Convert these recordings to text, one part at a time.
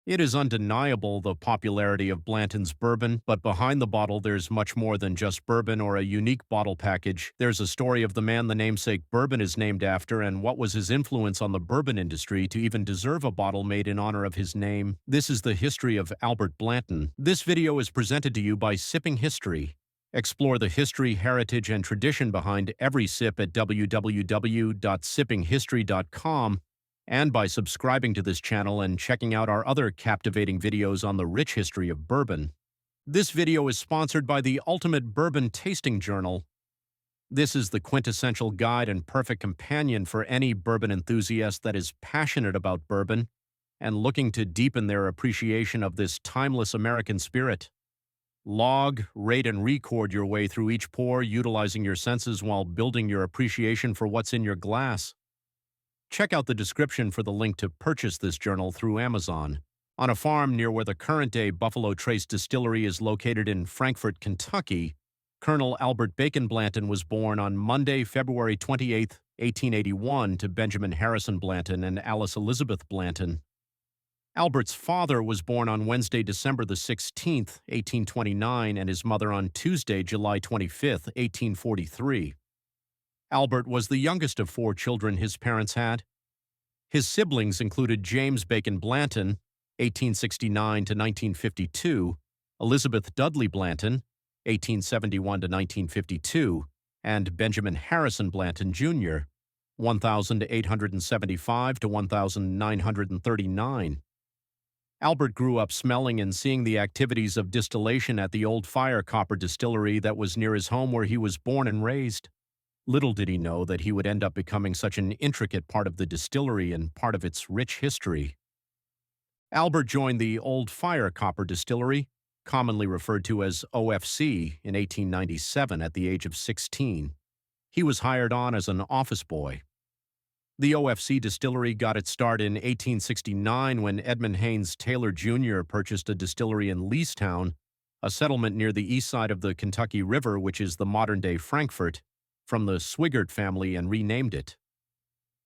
It is undeniable the popularity of Blanton's bourbon, but behind the bottle there's much more than just bourbon or a unique bottle package. There's a story of the man the namesake bourbon is named after and what was his influence on the bourbon industry to even deserve a bottle made in honor of his name. This is the history of Albert Blanton. This video is presented to you by Sipping History. Explore the history, heritage, and tradition behind every sip at www.sippinghistory.com and by subscribing to this channel and checking out our other captivating videos on the rich history of bourbon. This video is sponsored by the Ultimate Bourbon Tasting Journal. This is the quintessential guide and perfect companion for any bourbon enthusiast that is passionate about bourbon and looking to deepen their appreciation of this timeless American spirit. Log, rate, and record your way through each pour, utilizing your senses while building your appreciation for what's in your glass. Check out the description for the link to purchase this journal through Amazon. On a farm near where the current-day Buffalo Trace Distillery is located in Frankfort, Kentucky, Colonel Albert Bacon Blanton was born on Monday, February 28, 1881, to Benjamin Harrison Blanton and Alice Elizabeth Blanton. Albert's father was born on Wednesday, December the 16th, 1829, and his mother on Tuesday, July 25, 1843. Albert was the youngest of 4 children his parents had. His siblings included James Bacon Blanton, 1869 to 1952, Elizabeth Dudley Blanton, 1871 to 1952, and Benjamin Harrison Blanton, Jr., 1875 to 1939. Albert grew up smelling and seeing the activities of distillation at the old fire copper distillery that was near his home where he was born and raised. Little did he know that he would end up becoming such an intricate part of the distillery and part of its rich history. Albert joined the Old Fire Copper Distillery, commonly referred to as OFC, in 1897 at the age of 16. He was hired on as an office boy. The OFC distillery got its start in 1869 when Edmund Haynes Taylor Jr. purchased a distillery in Leestown, a settlement near the east side of the Kentucky River, which is the modern-day Frankfort, from the Swigert family and renamed it.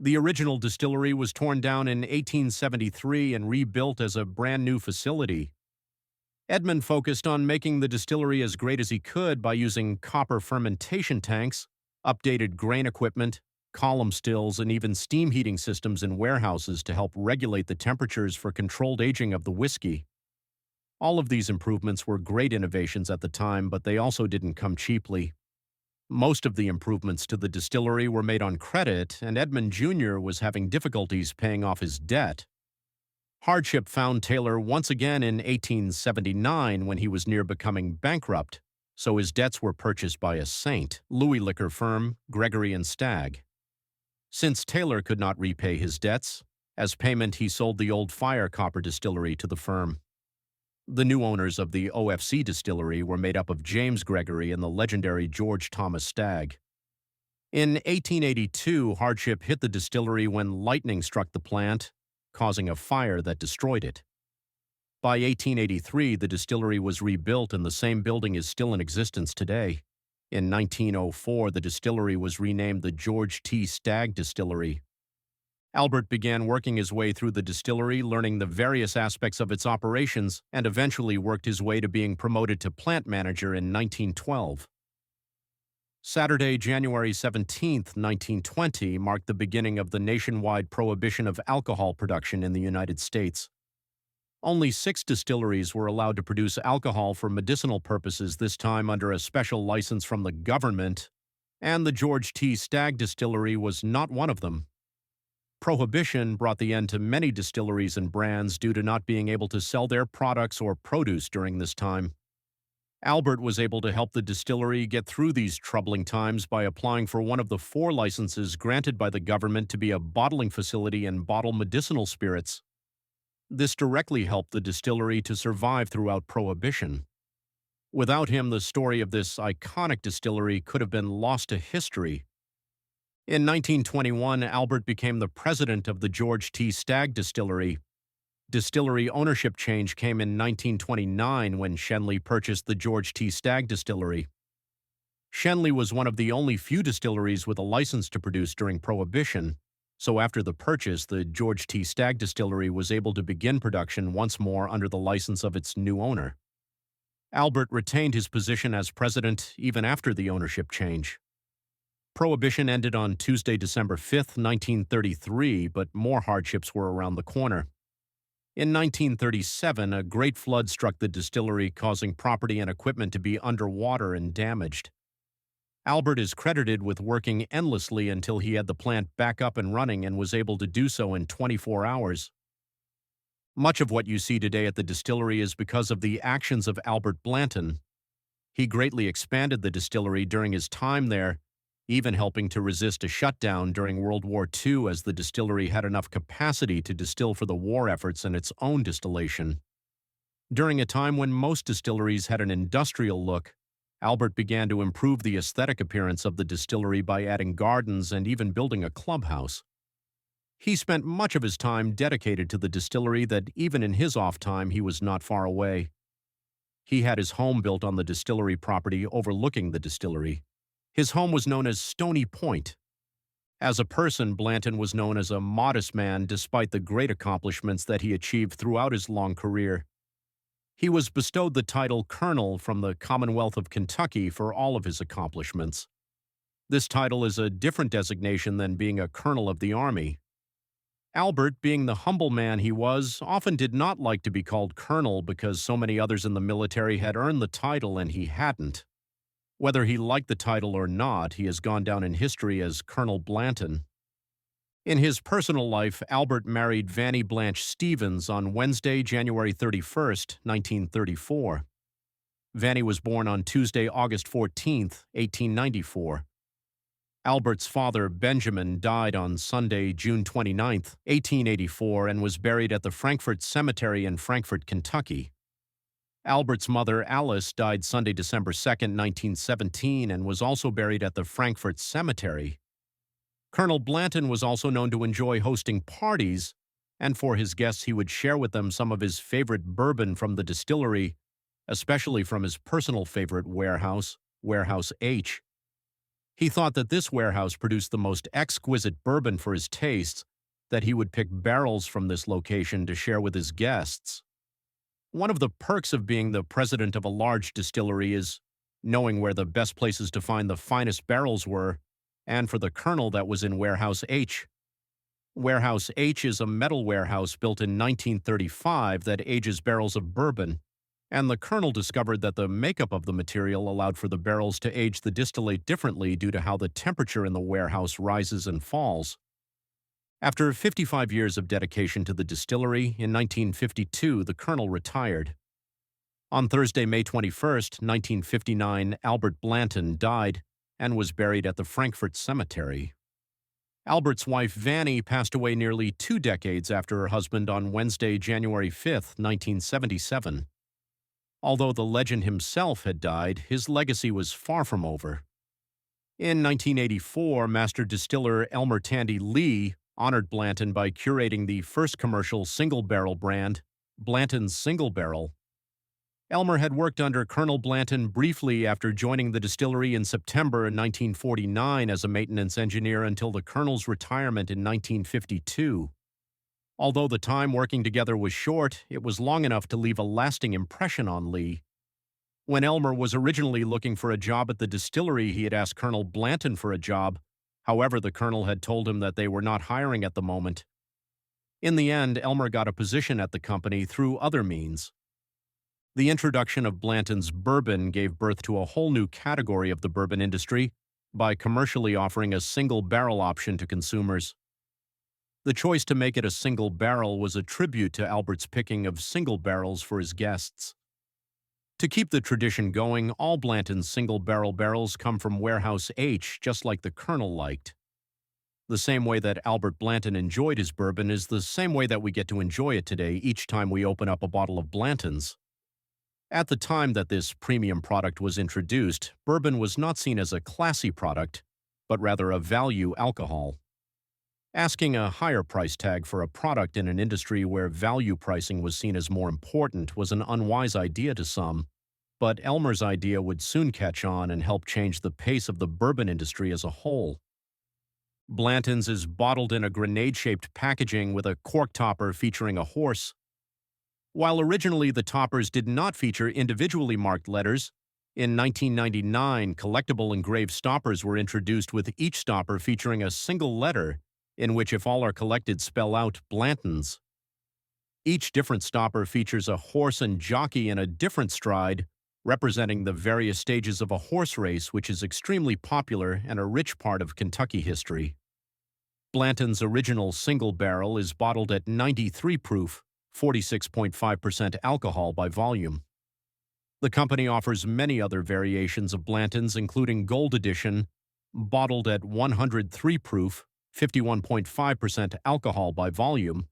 The original distillery was torn down in 1873 and rebuilt as a brand new facility. Edmund focused on making the distillery as great as he could by using copper fermentation tanks, updated grain equipment, column stills, and even steam heating systems in warehouses to help regulate the temperatures for controlled aging of the whiskey. All of these improvements were great innovations at the time, but they also didn't come cheaply. Most of the improvements to the distillery were made on credit, and Edmund Jr. was having difficulties paying off his debt. Hardship found Taylor once again in 1879 when he was near becoming bankrupt, so his debts were purchased by a St. Louis liquor firm, Gregory and Stagg. Since Taylor could not repay his debts, as payment he sold the Old Fire Copper Distillery to the firm. The new owners of the OFC distillery were made up of James Gregory and the legendary George Thomas Stagg. In 1882, hardship hit the distillery when lightning struck the plant, causing a fire that destroyed it. By 1883, the distillery was rebuilt and the same building is still in existence today. In 1904, the distillery was renamed the George T. Stagg Distillery. Albert began working his way through the distillery, learning the various aspects of its operations, and eventually worked his way to being promoted to plant manager in 1912. Saturday, January 17, 1920, marked the beginning of the nationwide prohibition of alcohol production in the United States. Only 6 distilleries were allowed to produce alcohol for medicinal purposes, this time under a special license from the government, and the George T. Stagg Distillery was not one of them. Prohibition brought the end to many distilleries and brands due to not being able to sell their products or produce during this time. Albert was able to help the distillery get through these troubling times by applying for one of the 4 licenses granted by the government to be a bottling facility and bottle medicinal spirits. This directly helped the distillery to survive throughout Prohibition. Without him, the story of this iconic distillery could have been lost to history. In 1921, Albert became the president of the George T. Stagg Distillery. Distillery ownership change came in 1929 when Schenley purchased the George T. Stagg Distillery. Schenley was one of the only few distilleries with a license to produce during Prohibition, So after the purchase, the George T. Stagg Distillery was able to begin production once more under the license of its new owner. Albert retained his position as president even after the ownership change. Prohibition ended on Tuesday, December 5, 1933, but more hardships were around the corner. In 1937, a great flood struck the distillery, causing property and equipment to be underwater and damaged. Albert is credited with working endlessly until he had the plant back up and running and was able to do so in 24 hours. Much of what you see today at the distillery is because of the actions of Albert Blanton. He greatly expanded the distillery during his time there, even helping to resist a shutdown during World War II as the distillery had enough capacity to distill for the war efforts in its own distillation. During a time when most distilleries had an industrial look, Albert began to improve the aesthetic appearance of the distillery by adding gardens and even building a clubhouse. He spent much of his time dedicated to the distillery that even in his off time he was not far away. He had his home built on the distillery property overlooking the distillery. His home was known as Stony Point. As a person, Blanton was known as a modest man despite the great accomplishments that he achieved throughout his long career. He was bestowed the title Colonel from the Commonwealth of Kentucky for all of his accomplishments. This title is a different designation than being a colonel of the Army. Albert, being the humble man he was, often did not like to be called colonel because so many others in the military had earned the title and he hadn't. Whether he liked the title or not, he has gone down in history as Colonel Blanton. In his personal life, Albert married Vannie Blanche Stevens on Wednesday, January 31, 1934. Vannie was born on Tuesday, August 14, 1894. Albert's father, Benjamin, died on Sunday, June 29, 1884, and was buried at the Frankfort Cemetery in Frankfort, Kentucky. Albert's mother, Alice, died Sunday, December 2, 1917, and was also buried at the Frankfort Cemetery. Colonel Blanton was also known to enjoy hosting parties, and for his guests he would share with them some of his favorite bourbon from the distillery, especially from his personal favorite warehouse, Warehouse H. He thought that this warehouse produced the most exquisite bourbon for his tastes, that he would pick barrels from this location to share with his guests. One of the perks of being the president of a large distillery is knowing where the best places to find the finest barrels were, and for the Colonel that was in Warehouse H. Warehouse H is a metal warehouse built in 1935 that ages barrels of bourbon, and the Colonel discovered that the makeup of the material allowed for the barrels to age the distillate differently due to how the temperature in the warehouse rises and falls. After 55 years of dedication to the distillery, in 1952, the Colonel retired. On Thursday, May 21, 1959, Albert Blanton died and was buried at the Frankfort Cemetery. Albert's wife, Vannie, passed away nearly 2 decades after her husband on Wednesday, January 5, 1977. Although the legend himself had died, his legacy was far from over. In 1984, master distiller Elmer Tandy Lee honored Blanton by curating the first commercial single-barrel brand, Blanton's Single Barrel. Elmer had worked under Colonel Blanton briefly after joining the distillery in September 1949 as a maintenance engineer until the Colonel's retirement in 1952. Although the time working together was short, it was long enough to leave a lasting impression on Lee. When Elmer was originally looking for a job at the distillery, he had asked Colonel Blanton for a job. However, the Colonel had told him that they were not hiring at the moment. In the end, Elmer got a position at the company through other means. The introduction of Blanton's bourbon gave birth to a whole new category of the bourbon industry by commercially offering a single barrel option to consumers. The choice to make it a single barrel was a tribute to Albert's picking of single barrels for his guests. To keep the tradition going, all Blanton's single-barrel barrels come from Warehouse H, just like the Colonel liked. The same way that Albert Blanton enjoyed his bourbon is the same way that we get to enjoy it today each time we open up a bottle of Blanton's. At the time that this premium product was introduced, bourbon was not seen as a classy product, but rather a value alcohol. Asking a higher price tag for a product in an industry where value pricing was seen as more important was an unwise idea to some, but Elmer's idea would soon catch on and help change the pace of the bourbon industry as a whole. Blanton's is bottled in a grenade-shaped packaging with a cork topper featuring a horse. While originally the toppers did not feature individually marked letters, in 1999, collectible engraved stoppers were introduced with each stopper featuring a single letter, in which, if all are collected, spell out Blanton's. Each different stopper features a horse and jockey in a different stride, representing the various stages of a horse race, which is extremely popular and a rich part of Kentucky history. Blanton's original single barrel is bottled at 93 proof, 46.5% alcohol by volume. The company offers many other variations of Blanton's, including Gold Edition, bottled at 103 proof, 51.5% alcohol by volume,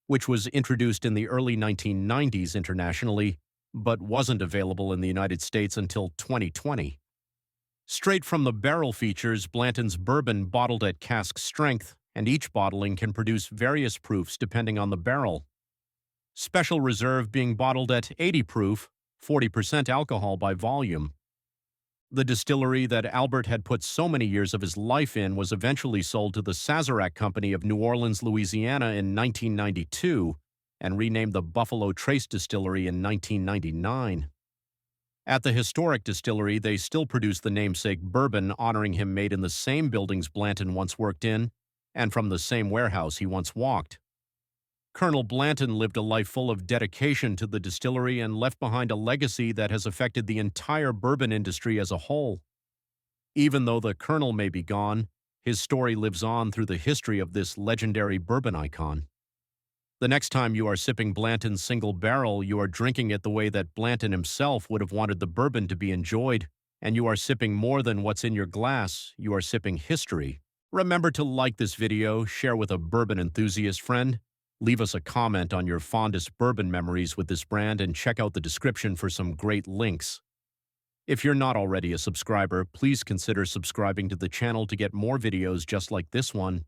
which was introduced in the early 1990s internationally, but wasn't available in the United States until 2020. Straight from the barrel features Blanton's bourbon bottled at cask strength, and each bottling can produce various proofs depending on the barrel. Special Reserve being bottled at 80 proof, 40% alcohol by volume. The distillery that Albert had put so many years of his life in was eventually sold to the Sazerac Company of New Orleans, Louisiana in 1992 and renamed the Buffalo Trace Distillery in 1999. At the historic distillery, they still produce the namesake bourbon honoring him, made in the same buildings Blanton once worked in and from the same warehouse he once walked. Colonel Blanton lived a life full of dedication to the distillery and left behind a legacy that has affected the entire bourbon industry as a whole. Even though the Colonel may be gone, his story lives on through the history of this legendary bourbon icon. The next time you are sipping Blanton's single barrel, you are drinking it the way that Blanton himself would have wanted the bourbon to be enjoyed, and you are sipping more than what's in your glass. You are sipping history. Remember to like this video, share with a bourbon enthusiast friend, leave us a comment on your fondest bourbon memories with this brand, and check out the description for some great links. If you're not already a subscriber, please consider subscribing to the channel to get more videos just like this one.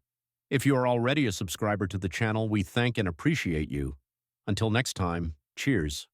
If you are already a subscriber to the channel, we thank and appreciate you. Until next time, cheers.